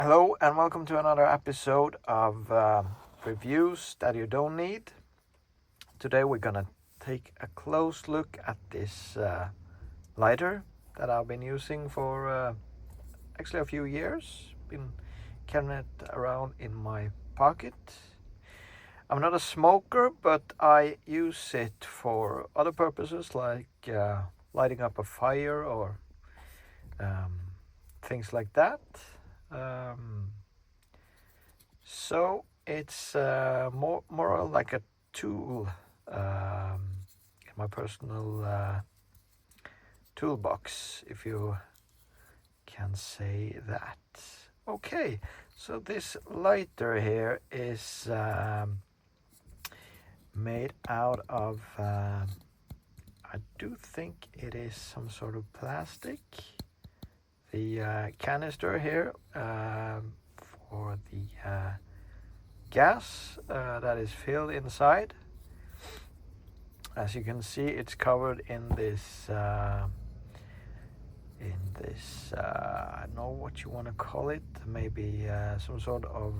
Hello and welcome to another episode of reviews that you don't need. Today we're gonna take a close look at this lighter that I've been using for actually a few years. Been carrying it around in my pocket. I'm not a smoker, but I use it for other purposes like lighting up a fire or um, things like that. Um, So it's more like a tool in my personal toolbox, if you can say that. Okay, so this lighter here is made out of, I do think it is some sort of plastic. The canister here for the gas that is filled inside. As you can see, it's covered in this I don't know what you want to call it, maybe some sort of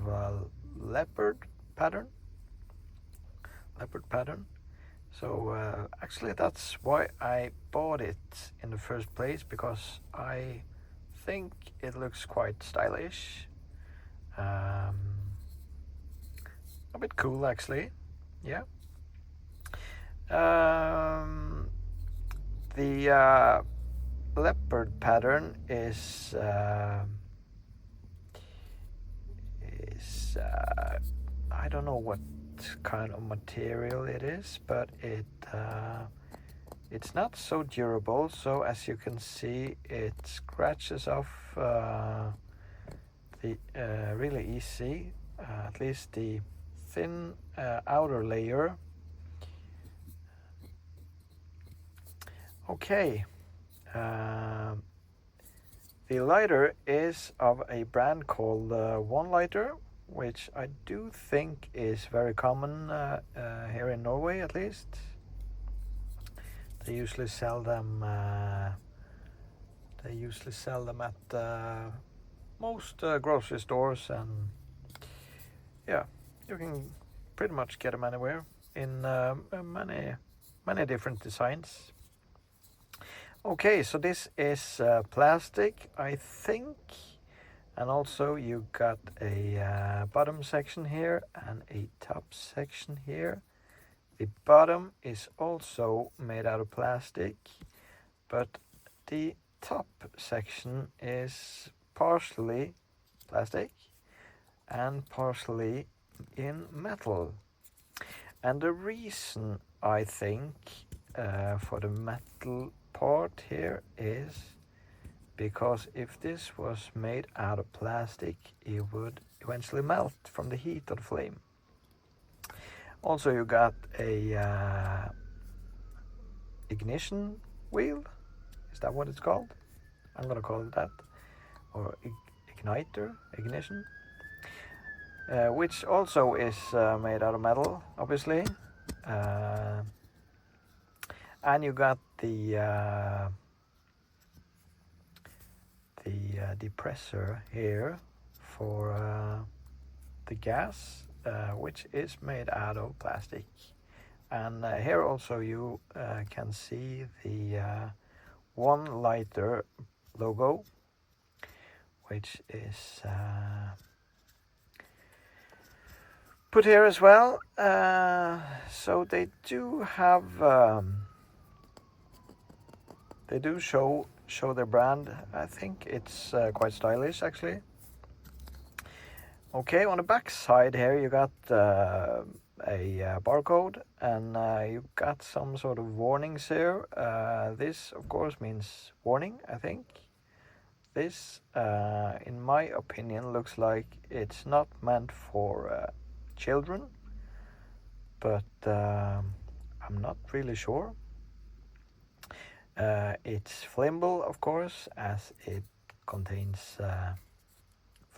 leopard pattern. So actually, that's why I bought it in the first place, because I think it looks quite stylish. Um, a bit cool, actually. Yeah. The leopard pattern is I don't know what kind of material it is, but it's not so durable. So as you can see, it scratches off the really easy, at least the thin outer layer. Okay. Um, The lighter is of a brand called One Lighter, which I do think is very common here in Norway, at least. They usually sell them. At most grocery stores, and yeah, you can pretty much get them anywhere in many different designs. Okay, so this is plastic, I think, and also you got a bottom section here and a top section here. The bottom is also made out of plastic, but the top section is partially plastic and partially in metal. And the reason, I think, for the metal part here is because if this was made out of plastic, it would eventually melt from the heat of the flame. Also, you got a ignition wheel. Is that what it's called? I'm gonna call it that, or ignition, which also is made out of metal, obviously. Uh, and you got the depressor here for the gas, which is made out of plastic. And here also you can see the One Lighter logo, which is put here as well. So they do have they do show their brand. I think it's quite stylish, actually. Okay, on the back side here you got a barcode, and you got some sort of warnings here. This of course means warning, I think. This, in my opinion, looks like it's not meant for children, but I'm not really sure. It's flammable, of course, as it contains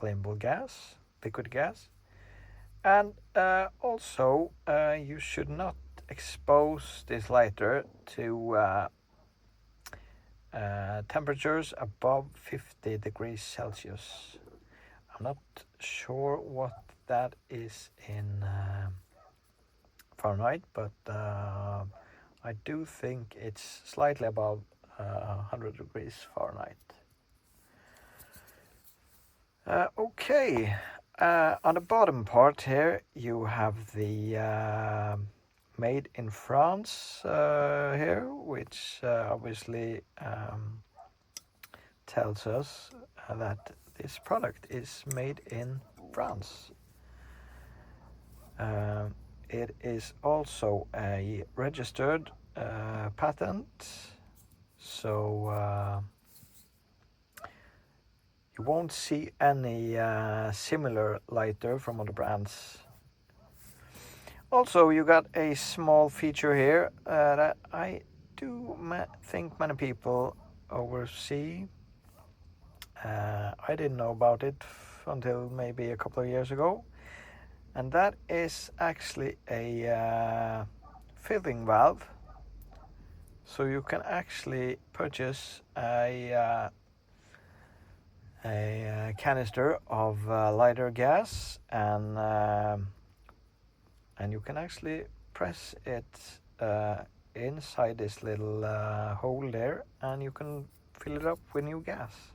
flammable gas, liquid gas. And also, you should not expose this lighter to temperatures above 50 degrees Celsius. I'm not sure what that is in Fahrenheit, but I do think it's slightly above 100 degrees Fahrenheit. Okay, on the bottom part here you have the made in France here, which obviously tells us that this product is made in France. It is also a registered patent, so you won't see any similar lighter from other brands. Also, you got a small feature here that I do think many people oversee. I didn't know about it until maybe a couple of years ago, and that is actually a filling valve. So you can actually purchase a canister of lighter gas, and you can actually press it inside this little hole there, and you can fill it up with new gas.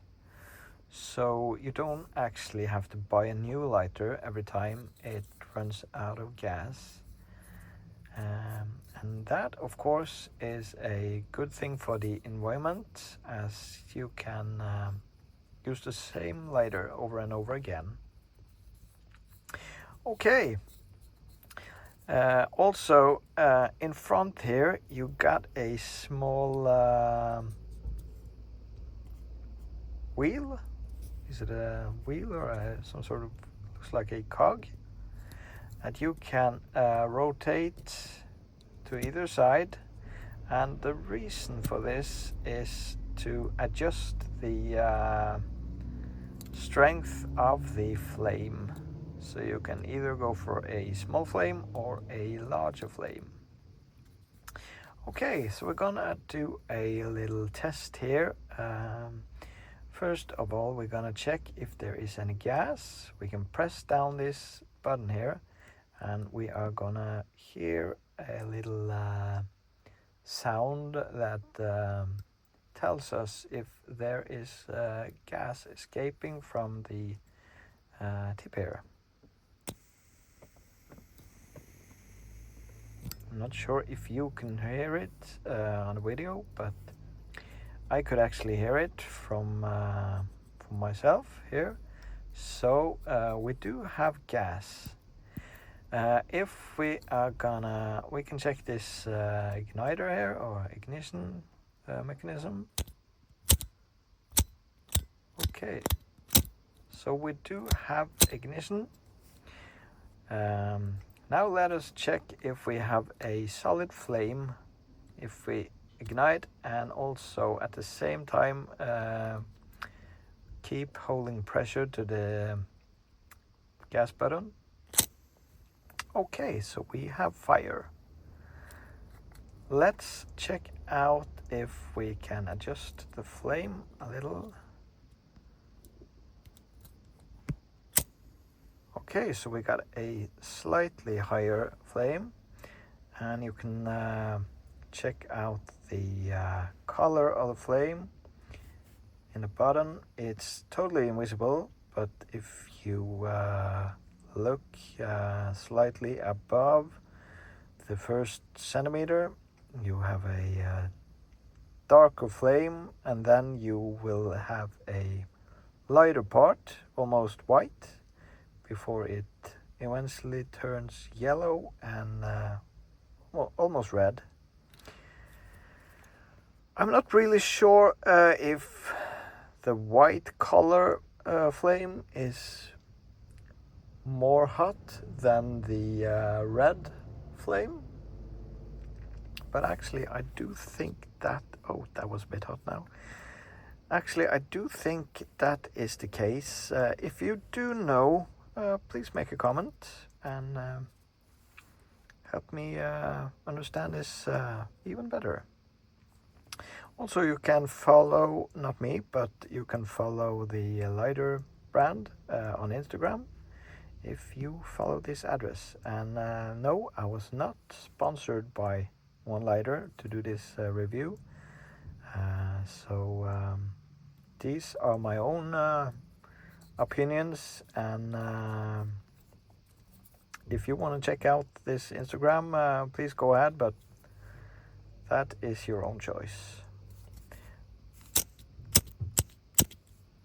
So you don't actually have to buy a new lighter every time it runs out of gas. And that, of course, is a good thing for the environment, as you can use the same lighter over and over again. Okay. Also, in front here, you got a small wheel. Is it a wheel or some sort of, looks like a cog, that you can rotate to either side. And the reason for this is to adjust the strength of the flame. So you can either go for a small flame or a larger flame. Okay, so we're gonna do a little test here. First of all, we're gonna check if there is any gas. We can press down this button here, and we are gonna hear a little sound that tells us if there is gas escaping from the tip here. I'm not sure if you can hear it on the video, but I could actually hear it from myself here. So we do have gas. If we are gonna, we can check this igniter here, or ignition mechanism. Okay, so we do have ignition. Now let us check if we have a solid flame, if we ignite and also at the same time keep holding pressure to the gas button. Okay, so we have fire. Let's check out if we can adjust the flame a little. Okay, so we got a slightly higher flame, and you can check out the color of the flame in the bottom. It's totally invisible, but if you look slightly above the first centimeter, you have a darker flame, and then you will have a lighter part, almost white, before it eventually turns yellow and well, almost red. I'm not really sure if the white color flame is more hot than the red flame, but actually I do think that, oh, that was a bit hot now. Actually, I do think that is the case. If you do know, please make a comment and help me understand this even better. Also, you can follow, not me, but you can follow the lighter brand on Instagram if you follow this address. And no, I was not sponsored by OneLighter to do this review. So these are my own opinions, and if you want to check out this Instagram, please go ahead, but that is your own choice.